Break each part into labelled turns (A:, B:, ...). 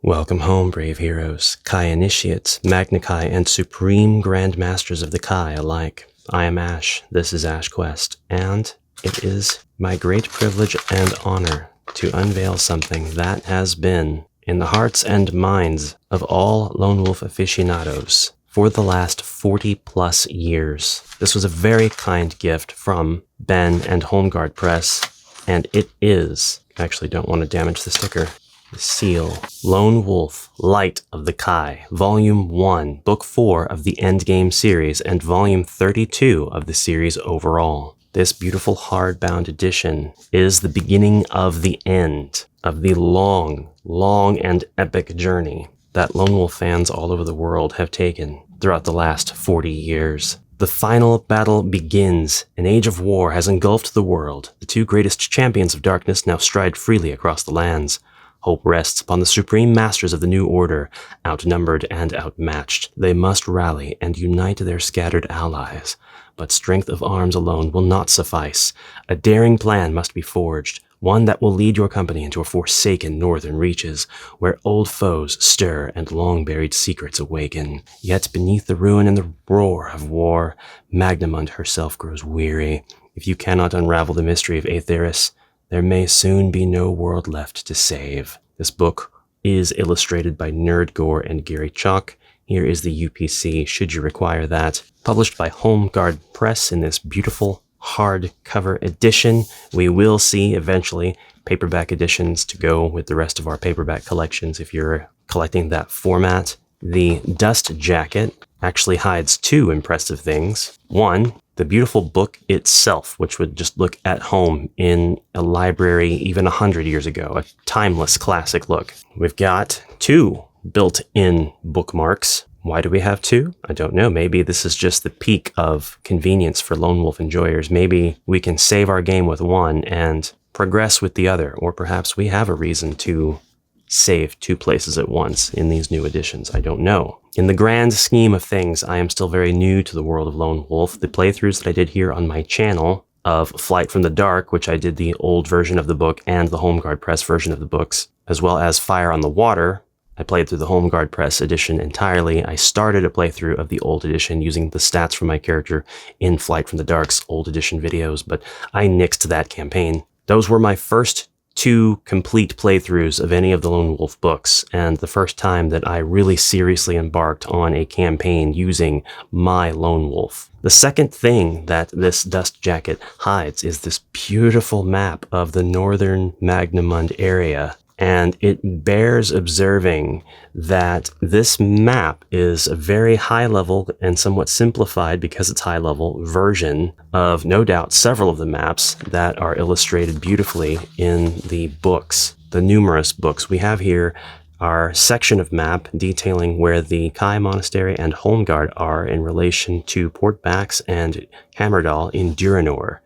A: Welcome home, brave heroes, Kai initiates, Magna Kai, and supreme Grand Masters of the Kai alike. I am Ash, this is Ash Quest, and it is my great privilege and honor to unveil something that has been in the hearts and minds of all Lone Wolf aficionados for the last 40 plus years. This was a very kind gift from Ben and Homeguard Press, and it is, I actually don't want to damage the sticker, the seal, Lone Wolf, Light of the Kai, Volume 1, Book 4 of the Endgame series, and Volume 32 of the series overall. This beautiful hardbound edition is the beginning of the end of the long, long and epic journey that Lone Wolf fans all over the world have taken throughout the last 40 years. The final battle begins. An age of war has engulfed the world. The two greatest champions of darkness now stride freely across the lands. Hope rests upon the supreme masters of the new order. Outnumbered and outmatched, they must rally and unite their scattered allies. But strength of arms alone will not suffice. A daring plan must be forged, one that will lead your company into a forsaken northern reaches, where old foes stir and long-buried secrets awaken. Yet beneath the ruin and the roar of war, Magnamund herself grows weary. If you cannot unravel the mystery of Aetheris, there may soon be no world left to save. This book is illustrated by Nerd Gore and Gary Chalk. Here is the UPC, should you require that. Published by Homeguard Press in this beautiful hardcover edition. We will see eventually paperback editions to go with the rest of our paperback collections if you're collecting that format. The dust jacket actually hides two impressive things. One, the beautiful book itself, which would just look at home in a library even 100 years ago, a timeless classic look. We've got two built-in bookmarks. Why do we have two? I don't know. Maybe this is just the peak of convenience for Lone Wolf enjoyers. Maybe we can save our game with one and progress with the other, or perhaps we have a reason to save two places at once in these new editions. I don't know. In the grand scheme of things, I am still very new to the world of Lone Wolf. The playthroughs that I did here on my channel of Flight from the Dark, which I did the old version of the book and the Homeguard Press version of the books, as well as Fire on the Water, I played through the Homeguard Press edition entirely. I started a playthrough of the old edition using the stats from my character in Flight from the Dark's old edition videos, but I nixed that campaign. Those were my first two complete playthroughs of any of the Lone Wolf books, and the first time that I really seriously embarked on a campaign using my Lone Wolf. The second thing that this dust jacket hides is this beautiful map of the northern Magnamund area. And it bears observing that this map is a very high-level and somewhat simplified, because it's high-level, version of, no doubt, several of the maps that are illustrated beautifully in the books, the numerous books. We have here our section of map detailing where the Kai Monastery and Homeguard are in relation to Port Bax and Hammerdal in Durinor.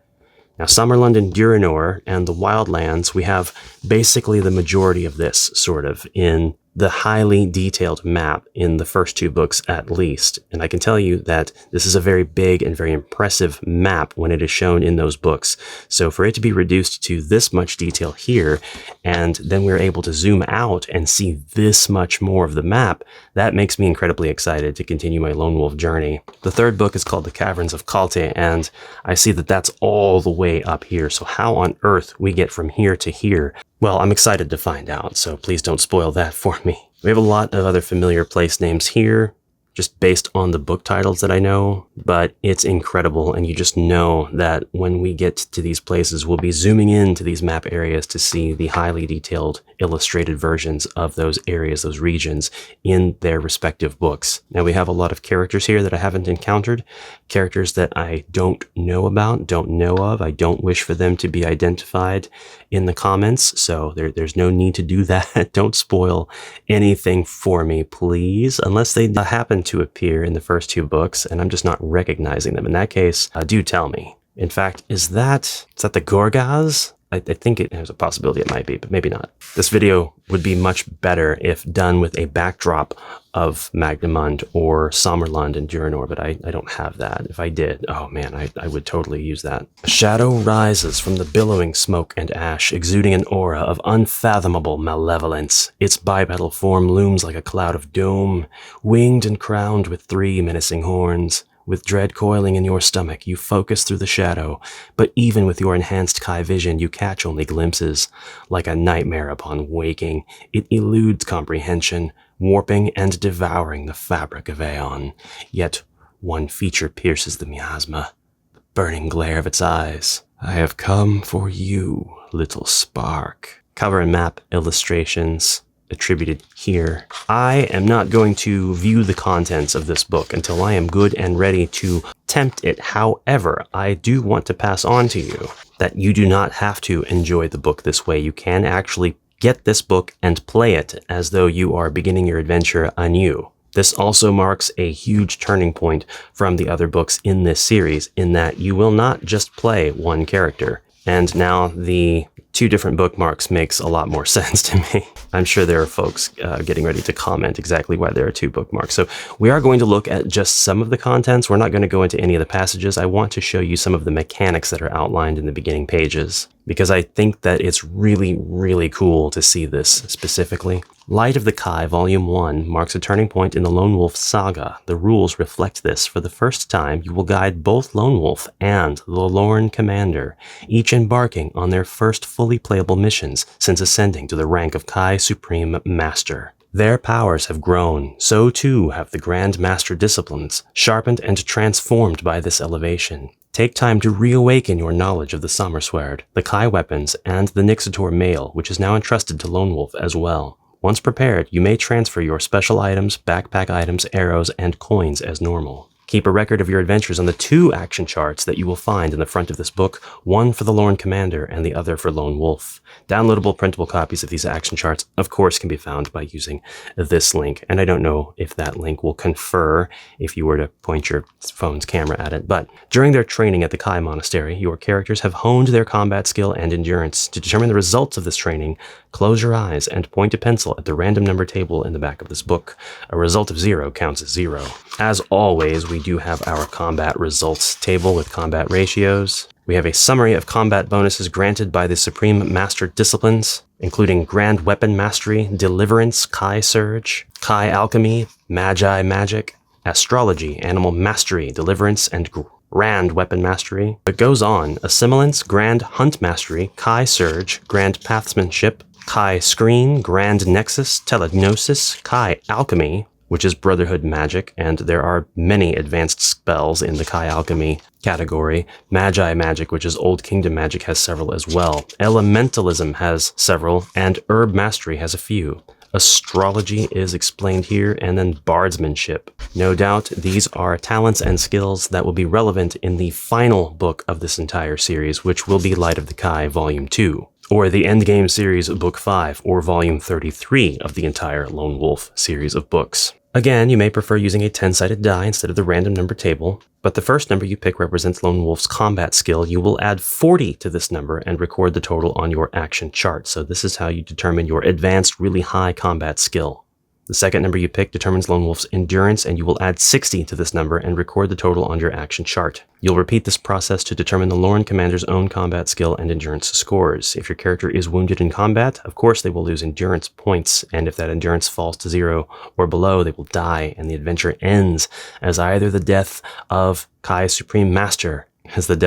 A: Now, Summerland and Durinor and the Wildlands, we have basically the majority of this, sort of, in the highly detailed map in the first two books at least. And I can tell you that this is a very big and very impressive map when it is shown in those books. So for it to be reduced to this much detail here, and then we're able to zoom out and see this much more of the map, that makes me incredibly excited to continue my Lone Wolf journey. The third book is called The Caverns of Kalte, and I see that that's all the way up here. So how on earth we get from here to here? Well, I'm excited to find out, so please don't spoil that for me. We have a lot of other familiar place names here, just based on the book titles that I know, but it's incredible, and you just know that when we get to these places, we'll be zooming into these map areas to see the highly detailed illustrated versions of those areas, those regions, in their respective books. Now, we have a lot of characters here that I haven't encountered, characters that I don't know about, don't know of. I don't wish for them to be identified in the comments, so there's no need to do that. Don't spoil anything for me, please, unless they happen to appear in the first two books and I'm just not recognizing them. In that case, do tell me. In fact, is that the Gorgaz? I think it has a possibility it might be, but maybe not. This video would be much better if done with a backdrop of Magnamund or Sommerlund and Duranor, but I don't have that. If I did, oh man, I would totally use that. A shadow rises from the billowing smoke and ash, exuding an aura of unfathomable malevolence. Its bipedal form looms like a cloud of doom, winged and crowned with 3 menacing horns. With dread coiling in your stomach, you focus through the shadow, but even with your enhanced Kai vision, you catch only glimpses. Like a nightmare upon waking, it eludes comprehension, warping and devouring the fabric of Aeon. Yet one feature pierces the miasma, the burning glare of its eyes. I have come for you, little spark. Cover and map illustrations attributed here. I am not going to view the contents of this book until I am good and ready to tempt it. However, I do want to pass on to you that you do not have to enjoy the book this way. You can actually get this book and play it as though you are beginning your adventure anew. This also marks a huge turning point from the other books in this series, in that you will not just play one character. And now the 2 different bookmarks makes a lot more sense to me. I'm sure there are folks getting ready to comment exactly why there are 2 bookmarks. So we are going to look at just some of the contents. We're not going to go into any of the passages. I want to show you some of the mechanics that are outlined in the beginning pages, because I think that it's really, really cool to see this specifically. Light of the Kai, Volume 1, marks a turning point in the Lone Wolf saga. The rules reflect this. For the first time, you will guide both Lone Wolf and the Lorn Commander, each embarking on their first fully playable missions since ascending to the rank of Kai Supreme Master. Their powers have grown, so too have the Grand Master disciplines, sharpened and transformed by this elevation. Take time to reawaken your knowledge of the Sommersword, the Kai weapons, and the Nixator mail, which is now entrusted to Lone Wolf as well. Once prepared, you may transfer your special items, backpack items, arrows, and coins as normal. Keep a record of your adventures on the 2 action charts that you will find in the front of this book, one for the Lorn Commander and the other for Lone Wolf. Downloadable printable copies of these action charts, of course, can be found by using this link, and I don't know if that link will confer if you were to point your phone's camera at it, but during their training at the Kai Monastery, your characters have honed their combat skill and endurance. To determine the results of this training, close your eyes and point a pencil at the random number table in the back of this book. A result of 0 counts as 0. As always, we do have our combat results table with combat ratios. We have a summary of combat bonuses granted by the Supreme Master disciplines, including Grand Weapon Mastery, Deliverance, Kai Surge, Kai Alchemy, Magi Magic, Astrology, Animal Mastery, Deliverance, and Grand Weapon Mastery. It goes on: Assimilance, Grand Hunt Mastery, Kai Surge, Grand Pathsmanship, Kai Screen, Grand Nexus, Telegnosis, Kai Alchemy, which is Brotherhood Magic, and there are many advanced spells in the Kai Alchemy category. Magi Magic, which is Old Kingdom Magic, has several as well. Elementalism has several, and Herb Mastery has a few. Astrology is explained here, and then Bardsmanship. No doubt these are talents and skills that will be relevant in the final book of this entire series, which will be Light of the Kai Volume 2. Or the Endgame series, Book 5, or Volume 33 of the entire Lone Wolf series of books. Again, you may prefer using a 10-sided die instead of the random number table, but the first number you pick represents Lone Wolf's combat skill. You will add 40 to this number and record the total on your action chart. So this is how you determine your advanced, really high combat skill. The second number you pick determines Lone Wolf's endurance, and you will add 60 to this number and record the total on your action chart. You'll repeat this process to determine the Lorn Commander's own combat skill and endurance scores. If your character is wounded in combat, of course they will lose endurance points, and if that endurance falls to 0 or below, they will die, and the adventure ends as either the death of Kai Supreme Master, means the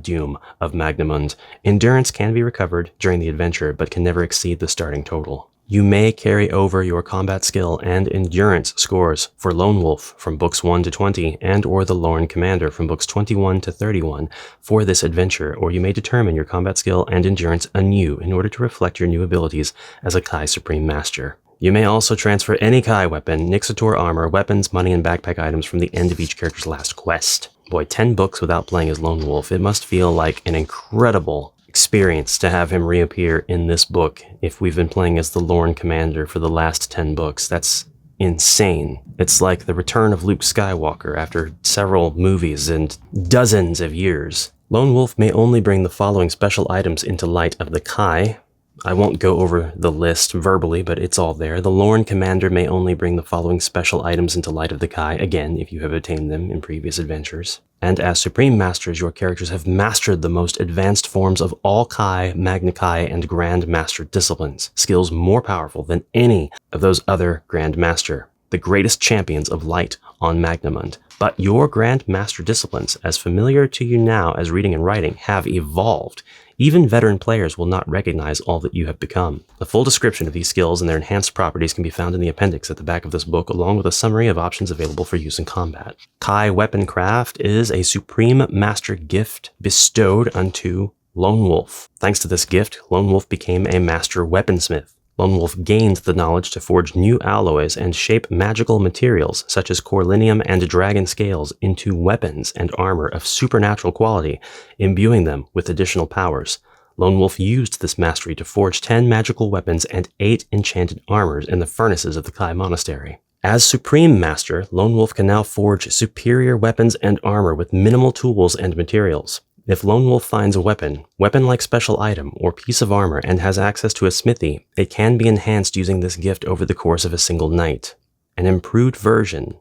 A: doom of Magnamund. Endurance can be recovered during the adventure, but can never exceed the starting total. You may carry over your combat skill and endurance scores for Lone Wolf from books 1 to 20 and or the Lorn Commander from books 21 to 31 for this adventure, or you may determine your combat skill and endurance anew in order to reflect your new abilities as a Kai Supreme Master. You may also transfer any Kai weapon, Nixator armor, weapons, money, and backpack items from the end of each character's last quest. Boy, 10 books without playing as Lone Wolf. It must feel like an incredible experience to have him reappear in this book if we've been playing as the Lorn Commander for the last 10 books. That's insane. It's like the return of Luke Skywalker after several movies and dozens of years. Lone Wolf may only bring the following special items into light of the Kai. I won't go over the list verbally, but it's all there. The Lorn Commander may only bring the following special items into light of the Kai, again, if you have obtained them in previous adventures. And as Supreme Masters, your characters have mastered the most advanced forms of all Kai, Magna Kai, and Grand Master disciplines, skills more powerful than any of those other Grand Master, the greatest champions of light on Magnamund. But your Grand Master disciplines, as familiar to you now as reading and writing, have evolved. Even veteran players will not recognize all that you have become. The full description of these skills and their enhanced properties can be found in the appendix at the back of this book, along with a summary of options available for use in combat. Kai Weapon Craft is a Supreme Master gift bestowed unto Lone Wolf. Thanks to this gift, Lone Wolf became a Master Weaponsmith. Lone Wolf gained the knowledge to forge new alloys and shape magical materials such as corlinium and dragon scales into weapons and armor of supernatural quality, imbuing them with additional powers. Lone Wolf used this mastery to forge 10 magical weapons and 8 enchanted armors in the furnaces of the Kai Monastery. As Supreme Master, Lone Wolf can now forge superior weapons and armor with minimal tools and materials. If Lone Wolf finds a weapon-like special item, or piece of armor and has access to a smithy, it can be enhanced using this gift over the course of a single night. An improved weapon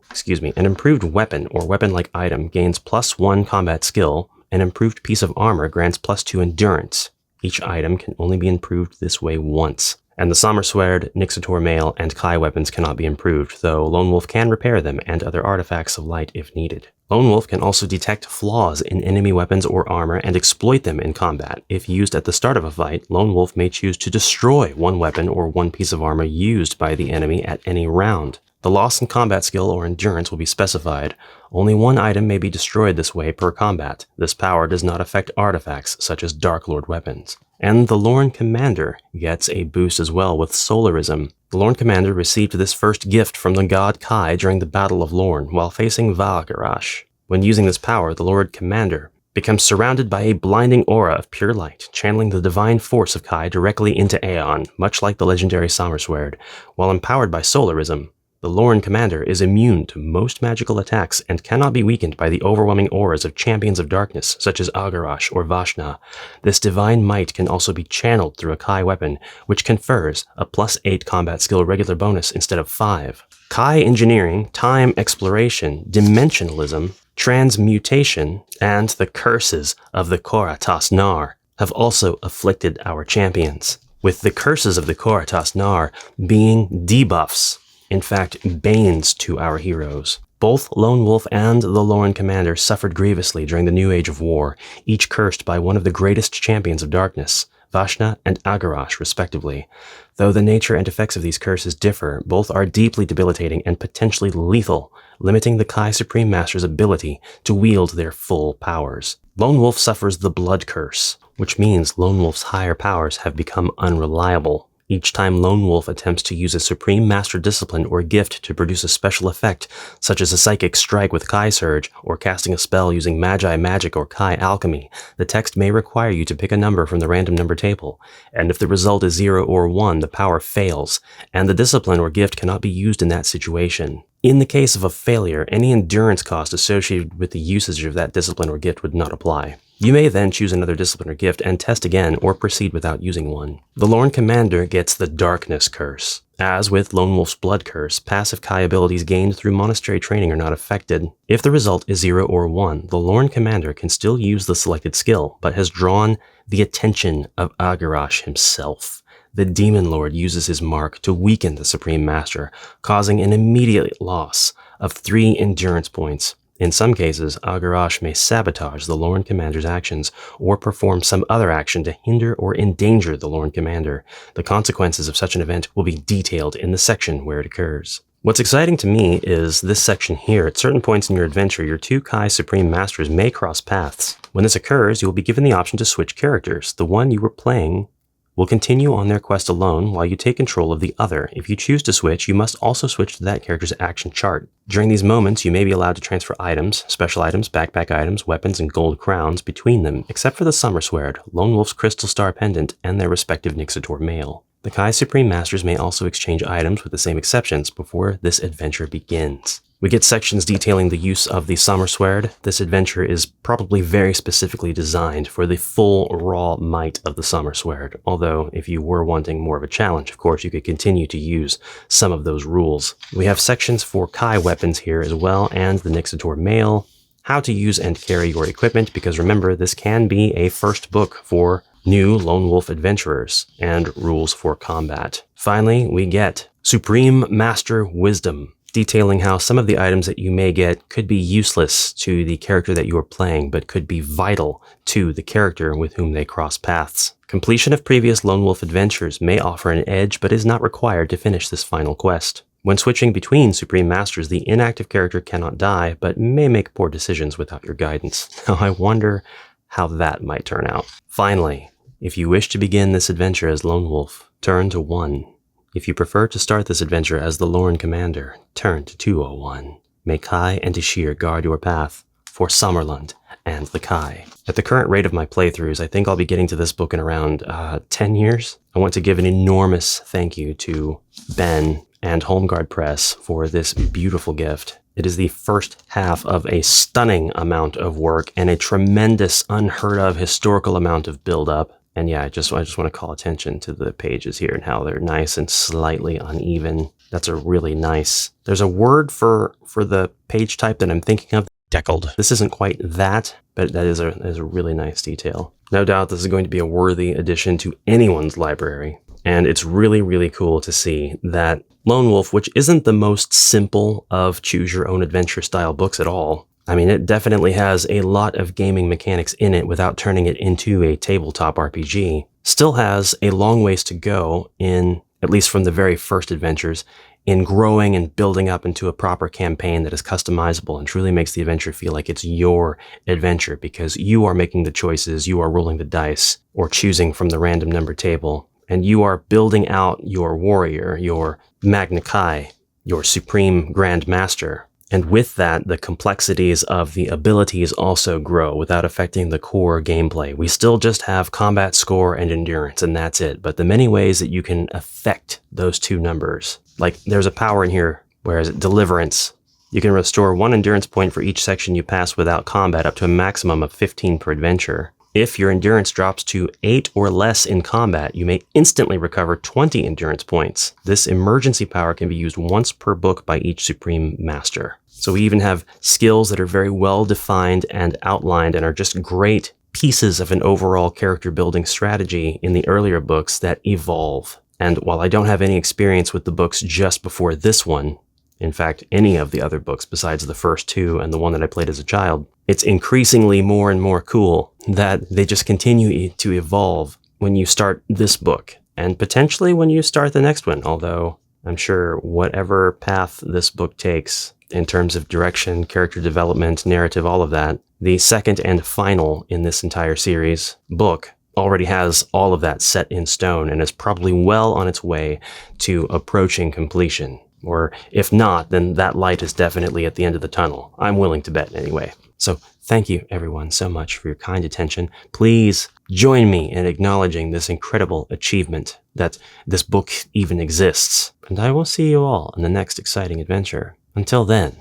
A: or weapon-like item gains +1 combat skill. An improved piece of armor grants +2 endurance. Each item can only be improved this way once. And the Sommerswerd, Nixator Mail, and Kai weapons cannot be improved, though Lone Wolf can repair them and other artifacts of light if needed. Lone Wolf can also detect flaws in enemy weapons or armor and exploit them in combat. If used at the start of a fight, Lone Wolf may choose to destroy one weapon or one piece of armor used by the enemy at any round. The loss in combat skill or endurance will be specified. Only one item may be destroyed this way per combat. This power does not affect artifacts such as Dark Lord weapons. And the Lorn Commander gets a boost as well with Solarism. The Lorn Commander received this first gift from the god Kai during the Battle of Lorn while facing Valgarash. When using this power, the Lord Commander becomes surrounded by a blinding aura of pure light, channeling the divine force of Kai directly into Aeon, much like the legendary Sommerswerd. While empowered by Solarism, the Lorn Commander is immune to most magical attacks and cannot be weakened by the overwhelming auras of champions of darkness, such as Agarash or Vashna. This divine might can also be channeled through a Kai weapon, which confers a +8 combat skill regular bonus instead of 5. Kai engineering, time exploration, dimensionalism, transmutation, and the curses of the Koratas Nar have also afflicted our champions, with the curses of the Koratas Nar being debuffs. In fact, banes to our heroes. Both Lone Wolf and the Lorn Commander suffered grievously during the New Age of War, each cursed by one of the greatest champions of darkness, Vashna and Agarash, respectively. Though the nature and effects of these curses differ, both are deeply debilitating and potentially lethal, limiting the Kai Supreme Master's ability to wield their full powers. Lone Wolf suffers the Blood Curse, which means Lone Wolf's higher powers have become unreliable. Each time Lone Wolf attempts to use a Supreme Master discipline or gift to produce a special effect, such as a Psychic Strike with Kai Surge, or casting a spell using Magi Magic or Kai Alchemy, the text may require you to pick a number from the random number table, and if the result is 0 or 1, the power fails, and the discipline or gift cannot be used in that situation. In the case of a failure, any endurance cost associated with the usage of that discipline or gift would not apply. You may then choose another discipline or gift and test again or proceed without using one. The Lorn Commander gets the Darkness Curse. As with Lone Wolf's Blood Curse, passive Kai abilities gained through monastery training are not affected. If the result is 0 or 1, the Lorn Commander can still use the selected skill, but has drawn the attention of Agarash himself. The Demon Lord uses his mark to weaken the Supreme Master, causing an immediate loss of 3 endurance points. In some cases, Agarash may sabotage the Lorn Commander's actions or perform some other action to hinder or endanger the Lorn Commander. The consequences of such an event will be detailed in the section where it occurs. What's exciting to me is this section here. At certain points in your adventure, your 2 Kai Supreme Masters may cross paths. When this occurs, you will be given the option to switch characters. The one you were playing will continue on their quest alone while you take control of the other. If you choose to switch, you must also switch to that character's action chart. During these moments, you may be allowed to transfer items, special items, backpack items, weapons, and gold crowns between them, except for the Sommerswerd, Lone Wolf's Crystal Star Pendant, and their respective Nixator Mail. The Kai Supreme Masters may also exchange items with the same exceptions before this adventure begins. We get sections detailing the use of the summer sword. This adventure is probably very specifically designed for the full raw might of the summer sword, although if you were wanting more of a challenge, of course, you could continue to use some of those rules. We have sections for Kai weapons here as well, and the Nixator mail, how to use and carry your equipment, because remember, this can be a first book for new Lone Wolf adventurers, and rules for combat. Finally, we get Supreme Master Wisdom, detailing how some of the items that you may get could be useless to the character that you are playing, but could be vital to the character with whom they cross paths. Completion of previous Lone Wolf adventures may offer an edge, but is not required to finish this final quest. When switching between Supreme Masters, the inactive character cannot die, but may make poor decisions without your guidance. Now I wonder how that might turn out. Finally, if you wish to begin this adventure as Lone Wolf, turn to 1. If you prefer to start this adventure as the Lorn Commander, turn to 201. May Kai and Ishir guard your path for Summerland and the Kai. At the current rate of my playthroughs, I think I'll be getting to this book in around 10 years. I want to give an enormous thank you to Ben and Homeguard Press for this beautiful gift. It is the first half of a stunning amount of work and a tremendous, unheard of historical amount of build-up. And yeah, I just want to call attention to the pages here and how they're nice and slightly uneven. That's a really nice... There's a word for the page type that I'm thinking of. Deckled. This isn't quite that, but that is a really nice detail. No doubt this is going to be a worthy addition to anyone's library. And it's really, really cool to see that Lone Wolf, which isn't the most simple of choose-your-own-adventure style books at all, I mean, it definitely has a lot of gaming mechanics in it without turning it into a tabletop RPG. Still has a long ways to go in, at least from the very first adventures, in growing and building up into a proper campaign that is customizable and truly makes the adventure feel like it's your adventure because you are making the choices, you are rolling the dice, or choosing from the random number table, and you are building out your warrior, your Magna Kai, your Supreme Grand Master. And with that, the complexities of the abilities also grow without affecting the core gameplay. We still just have combat score and endurance, and that's it. But the many ways that you can affect those two numbers, like there's a power in here, whereas Deliverance, you can restore 1 endurance point for each section you pass without combat, up to a maximum of 15 per adventure. If your endurance drops to 8 or less in combat, you may instantly recover 20 endurance points. This emergency power can be used once per book by each Supreme Master. So we even have skills that are very well defined and outlined and are just great pieces of an overall character building strategy in the earlier books that evolve. And while I don't have any experience with the books just before this one, in fact, any of the other books besides the first 2 and the one that I played as a child, it's increasingly more and more cool that they just continue to evolve when you start this book, and potentially when you start the next one, although I'm sure whatever path this book takes in terms of direction, character development, narrative, all of that, the second and final in this entire series book already has all of that set in stone and is probably well on its way to approaching completion. Or if not, then that light is definitely at the end of the tunnel. I'm willing to bet anyway. So thank you everyone so much for your kind attention. Please join me in acknowledging this incredible achievement that this book even exists. And I will see you all in the next exciting adventure. Until then,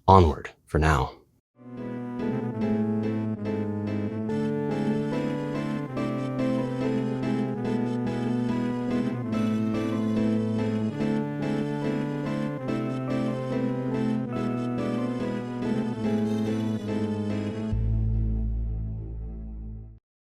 A: onward for now.